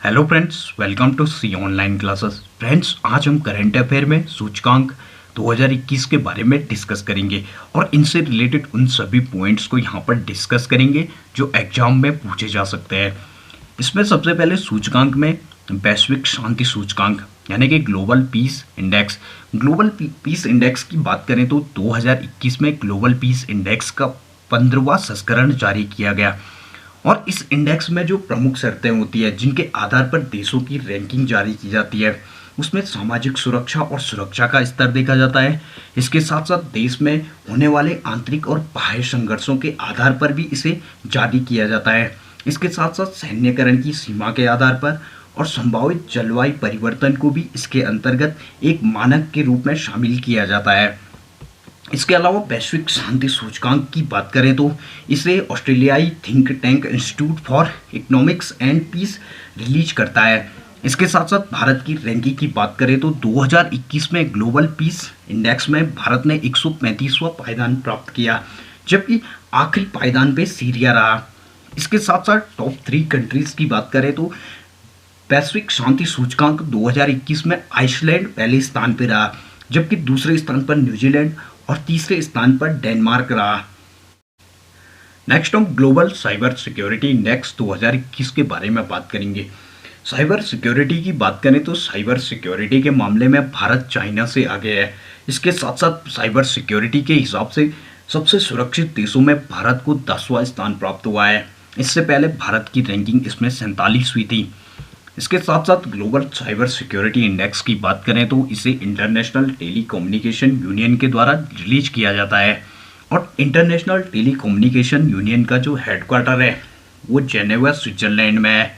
Hello friends, welcome to C online classes. Friends, आज हम current affair में सूचकांक 2021 के बारे में डिस्कस करेंगे और इनसे रिलेटेड उन सभी पॉइंट्स को यहाँ पर डिस्कस करेंगे जो एग्जाम में पूछे जा सकते हैं। इसमें सबसे पहले सूचकांक में वैश्विक शांति सूचकांक यानी कि global peace index. Global peace index की बात करें तो 2021 में ग्लोबल पीस इंडेक्स का 15वां संस्करण जारी किया गया और इस इंडेक्स में जो प्रमुख शर्तें होती है जिनके आधार पर देशों की रैंकिंग जारी की जाती है, उसमें सामाजिक सुरक्षा और सुरक्षा का स्तर देखा जाता है। इसके साथ साथ देश में होने वाले आंतरिक और बाह्य संघर्षों के आधार पर भी इसे जारी किया जाता है। इसके साथ साथ सैन्यकरण की सीमा के आधार पर और संभावित जलवायु परिवर्तन को भी इसके अंतर्गत एक मानक के रूप में शामिल किया जाता है। इसके अलावा वैश्विक शांति सूचकांक की बात करें तो इसे ऑस्ट्रेलियाई think tank institute for economics and peace release करता है। इसके साथ साथ भारत की रैंकिंग की बात करें तो 2021 में ग्लोबल पीस इंडेक्स में भारत ने 135वां पायदान प्राप्त किया, जबकि आखिरी पायदान पे सीरिया रहा। इसके साथ साथ टॉप 3 कंट्रीज की बात करें तो वैश्विक शांति सूचकांक 2021 में आइसलैंड पहले स्थान पर रहा, जबकि दूसरे स्थान पर न्यूजीलैंड और तीसरे स्थान पर डेनमार्क रहा। नेक्स्ट हम ग्लोबल साइबर सिक्योरिटी इंडेक्स 2021 के बारे में बात करेंगे। साइबर सिक्योरिटी की बात करें तो साइबर सिक्योरिटी के मामले में भारत चाइना से आगे है। इसके साथ साथ साइबर सिक्योरिटी के हिसाब से सबसे सुरक्षित देशों में भारत को 10वां स्थान प्राप्त हुआ है। इससे पहले भारत की रैंकिंग इसमें 47वीं थी। इसके साथ साथ ग्लोबल साइबर सिक्योरिटी इंडेक्स की बात करें तो इसे इंटरनेशनल टेलीकम्युनिकेशन यूनियन के द्वारा रिलीज किया जाता है और इंटरनेशनल टेलीकम्युनिकेशन यूनियन का जो हेडक्वार्टर है वो जेनेवा स्विट्जरलैंड में है।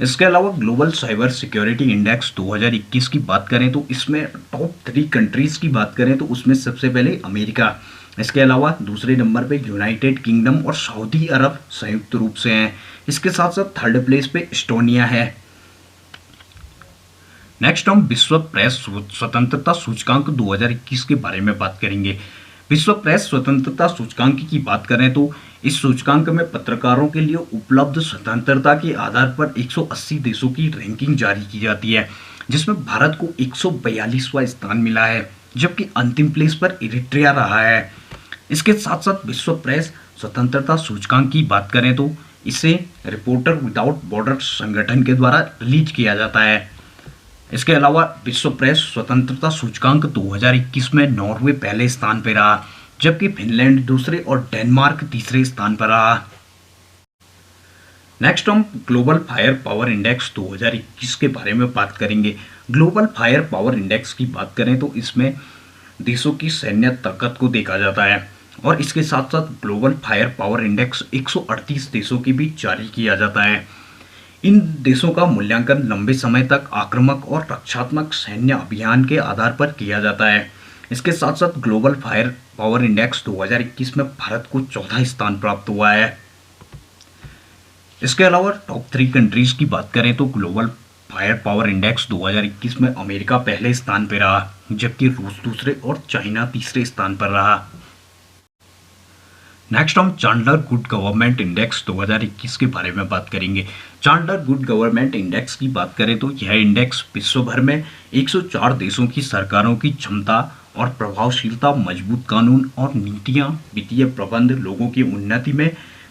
इसके अलावा ग्लोबल साइबर सिक्योरिटी इंडेक्स 2021 की बात करें तो इसमें टॉप 3 कंट्रीज की बात करें तो उसमें सबसे पहले अमेरिका, इसके अलावा दूसरे नंबर पे यूनाइटेड किंगडम और सऊदी अरब संयुक्त रूप से हैं। इसके साथ साथ थर्ड प्लेस पे एस्टोनिया है। नेक्स्ट हम विश्व प्रेस स्वतंत्रता सूचकांक 2021 के बारे में बात करेंगे। विश्व प्रेस स्वतंत्रता सूचकांक की बात करें तो इस सूचकांक में पत्रकारों के लिए उपलब्ध स्वतंत्रता के आधार पर 180 देशों की रैंकिंग जारी की जाती है, जिसमें भारत को 142वां स्थान मिला है, जबकि अंतिम प्लेस पर इरिट्रिया रहा है। इसके साथ साथ विश्व प्रेस स्वतंत्रता सूचकांक की बात करें तो इसे रिपोर्टर विदाउट बॉर्डर संगठन के द्वारा रिलीज किया जाता है। इसके अलावा विश्व प्रेस स्वतंत्रता सूचकांक 2021 में नॉर्वे पहले स्थान पर रहा, जबकि फिनलैंड दूसरे और डेनमार्क तीसरे स्थान पर रहा। नेक्स्ट हम ग्लोबल फायर पावर इंडेक्स 2021 के बारे में बात करेंगे। ग्लोबल फायर पावर इंडेक्स की बात करें तो इसमें देशों की सैन्य ताकत को देखा जाता है और इसके साथ साथ ग्लोबल फायर पावर इंडेक्स 138 देशों के बीच जारी किया जाता है। इन देशों का मूल्यांकन लंबे समय तक आक्रामक और रक्षात्मक सैन्य अभियान के आधार पर किया जाता है। इसके साथ साथ ग्लोबल फायर पावर इंडेक्स 2021 में भारत को 14 स्थान प्राप्त हुआ है। इसके अलावा टॉप 3 कंट्रीज की बात करें तो ग्लोबल फायर पावर इंडेक्स 2021 में अमेरिका पहले स्थान पर रहा, जबकि रूस दूसरे और चाइना तीसरे स्थान पर रहा। नेक्स्ट हम चांडलर गुड गवर्नमेंट इंडेक्स 2021 के बारे में बात करेंगे। चांडलर गुड गवर्नमेंट इंडेक्स की बात करें तो यह इंडेक्स विश्व भर में 104 देशों की सरकारों की क्षमता और प्रभावशीलता, मजबूत कानून और नीतियां, वित्तीय प्रबंध, लोगों की उन्नति में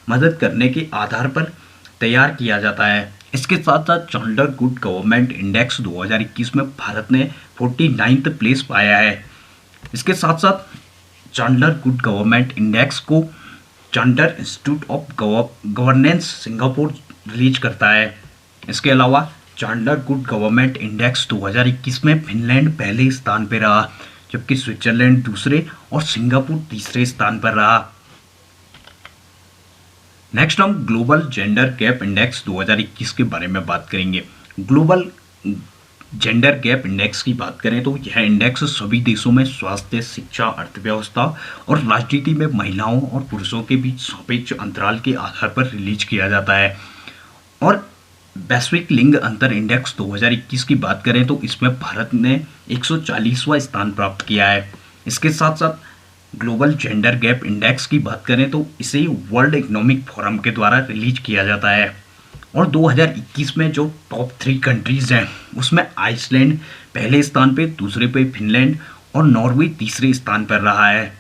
मदद करने के आधार पर तैयार किया जाता है। इसके साथ साथ चांडलर गुड गवर्नमेंट इंडेक्स 2021 में भारत ने 49th प्लेस पाया है। इसके साथ साथ चांडलर गुड गवर्नमेंट इंडेक्स को Chandler institute of governance Singapore release करता है। इसके अलावा चांडलर गुड गवर्नमेंट इंडेक्स 2021 में फिनलैंड पहले स्थान पर रहा, जबकि स्विट्जरलैंड दूसरे और सिंगापुर तीसरे स्थान पर रहा। नेक्स्ट हम ग्लोबल जेंडर गैप इंडेक्स 2021 के बारे में बात करेंगे। ग्लोबल जेंडर गैप इंडेक्स की बात करें तो यह इंडेक्स सभी देशों में स्वास्थ्य, शिक्षा, अर्थव्यवस्था और राजनीति में महिलाओं और पुरुषों के बीच सापेक्ष अंतराल के आधार पर रिलीज किया जाता है। और वैश्विक लिंग अंतर इंडेक्स 2021 की बात करें तो इसमें भारत ने 140वां स्थान प्राप्त किया है। इसके साथ साथ ग्लोबल जेंडर गैप इंडेक्स की बात करें तो इसे वर्ल्ड इकोनॉमिक फोरम के द्वारा रिलीज किया जाता है। और 2021 में जो टॉप 3 कंट्रीज़ हैं उसमें आइसलैंड पहले स्थान पे, दूसरे पे फिनलैंड और नॉर्वे तीसरे स्थान पर रहा है।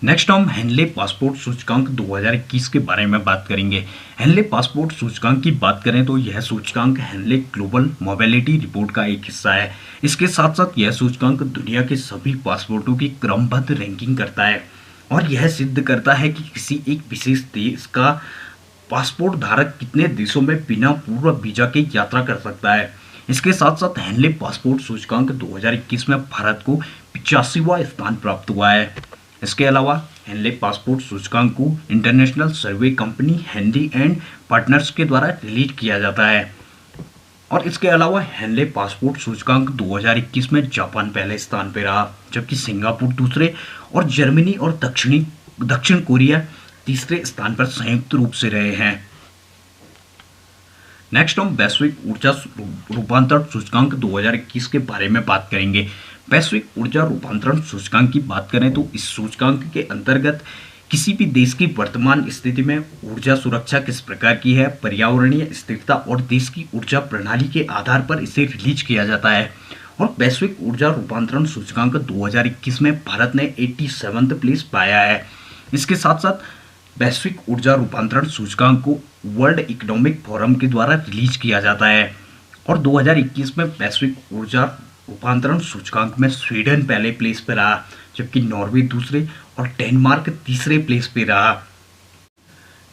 नेक्स्ट हम हेनले पासपोर्ट सूचकांक 2021 के बारे में बात करेंगे। हेनले पासपोर्ट सूचकांक की बात करें तो यह सूचकांक हेनले ग्लोबल मोबिलिटी रिपोर्ट का एक हिस्सा है। इसके साथ साथ यह सूचकांक दुनिया के सभी पासपोर्टों की क्रमबद्ध रैंकिंग करता है और यह सिद्ध करता है कि किसी एक विशेष देश का पासपोर्ट धारक कितने देशों में बिना पूर्व वीजा के यात्रा कर सकता है। इसके साथ साथ हेनले पासपोर्ट सूचकांक 2021 में भारत को 85वां स्थान प्राप्त हुआ है। इसके अलावा हेनले पासपोर्ट सूचकांक को international survey company Henry and partners के द्वारा रिलीज किया जाता है। और इसके अलावा हेनले पासपोर्ट सूचकांक 2021 में जापान पहले स्थान पर रहा, जबकि सिंगापुर दूसरे और जर्मनी और दक्षिण कोरिया तीसरे स्थान पर संयुक्त रूप से रहे हैं। नेक्स्ट हम वैश्विक ऊर्जा रूपांतरण सूचकांक 2021 के बारे में बात करेंगे। वैश्विक ऊर्जा रूपांतरण सूचकांक की बात करें तो इस सूचकांक के अंतर्गत किसी भी देश की वर्तमान स्थिति में ऊर्जा सुरक्षा किस प्रकार की है, पर्यावरणीय स्थिरता और देश की ऊर्जा प्रणाली के आधार पर इसे रिलीज किया जाता है। और वैश्विक ऊर्जा रूपांतरण सूचकांक 2021 में भारत ने 87वां प्लेस पाया है। इसके साथ साथ वैश्विक ऊर्जा रूपांतरण सूचकांक को वर्ल्ड इकोनॉमिक फोरम के द्वारा रिलीज किया जाता है और 2021 में वैश्विक ऊर्जा रूपांतरण सूचकांक में स्वीडन पहले प्लेस पर रहा, जबकि नॉर्वे दूसरे और डेनमार्क तीसरे प्लेस पे रहा।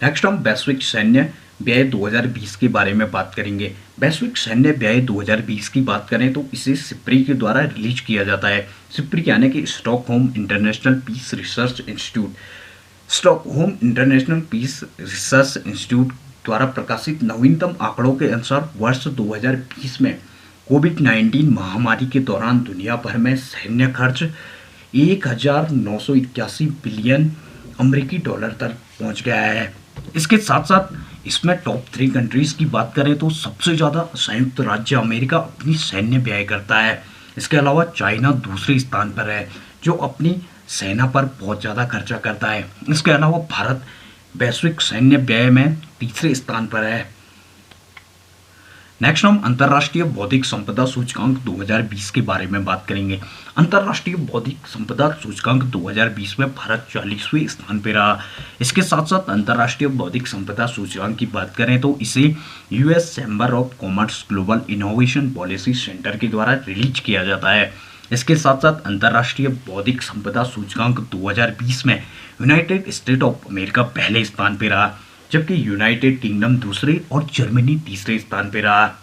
नेक्स्ट हम वैश्विक सैन्य व्यय 2020 के बारे में बात करेंगे। वैश्विक सैन्य व्यय 2020 की बात करें तो इसे सिप्री के द्वारा रिलीज किया जाता है। सिप्री यानी कि Stockholm international peace research institute. Stockholm international peace research institute द्वारा प्रकाशित नवीनतम आंकड़ों के अनुसार वर्ष 2020 में कोविड-19 महामारी के दौरान दुनिया भर में सैन्य खर्च 1981 बिलियन अमेरिकी डॉलर तक पहुंच गया है। इसके साथ साथ इसमें टॉप 3 कंट्रीज की बात करें तो सबसे ज़्यादा संयुक्त राज्य अमेरिका अपनी सैन्य व्यय करता है। इसके अलावा चाइना दूसरे स्थान पर है जो अपनी सेना पर बहुत ज़्यादा खर्चा करता है। इसके अलावा भारत वैश्विक सैन्य व्यय में तीसरे स्थान पर है। नेक्स्ट हम अंतर्राष्ट्रीय बौद्धिक संपदा सूचकांक 2020 के बारे में बात करेंगे। अंतर्राष्ट्रीय बौद्धिक संपदा सूचकांक 2020 में भारत 40वें स्थान पर रहा। इसके साथ साथ अंतर्राष्ट्रीय बौद्धिक संपदा सूचकांक की बात करें तो इसे US chamber of commerce global innovation policy centre के द्वारा रिलीज किया जाता है। इसके साथ साथ अंतर्राष्ट्रीय बौद्धिक संपदा सूचकांक 2020 में यूनाइटेड स्टेट ऑफ अमेरिका पहले स्थान पर रहा, जबकि यूनाइटेड किंगडम दूसरे और जर्मनी तीसरे स्थान पर रहा।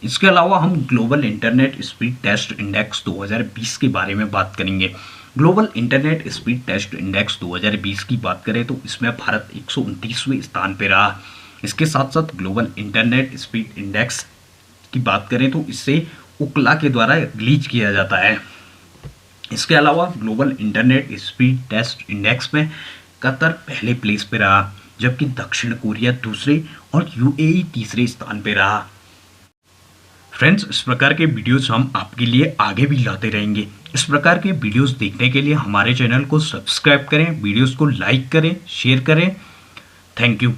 इसके अलावा हम global internet speed test index 2020 के बारे में बात करेंगे। Global internet speed test index 2020 की बात करें तो इसमें भारत 129वें स्थान पर रहा। इसके साथ साथ ग्लोबल इंटरनेट स्पीड इंडेक्स की बात करें तो इससे उकला के द्वारा रिलीज किया जाता है। इसके अलावा global internet speed test index में कतर पहले प्लेस पे रहा, जबकि दक्षिण कोरिया दूसरे और यूएई तीसरे स्थान पे रहा। फ्रेंड्स, इस प्रकार के वीडियोस हम आपके लिए आगे भी लाते रहेंगे। इस प्रकार के वीडियोस देखने के लिए हमारे चैनल को सब्सक्राइब करें, वीडियोस को लाइक करें, शेयर करें। Thank you.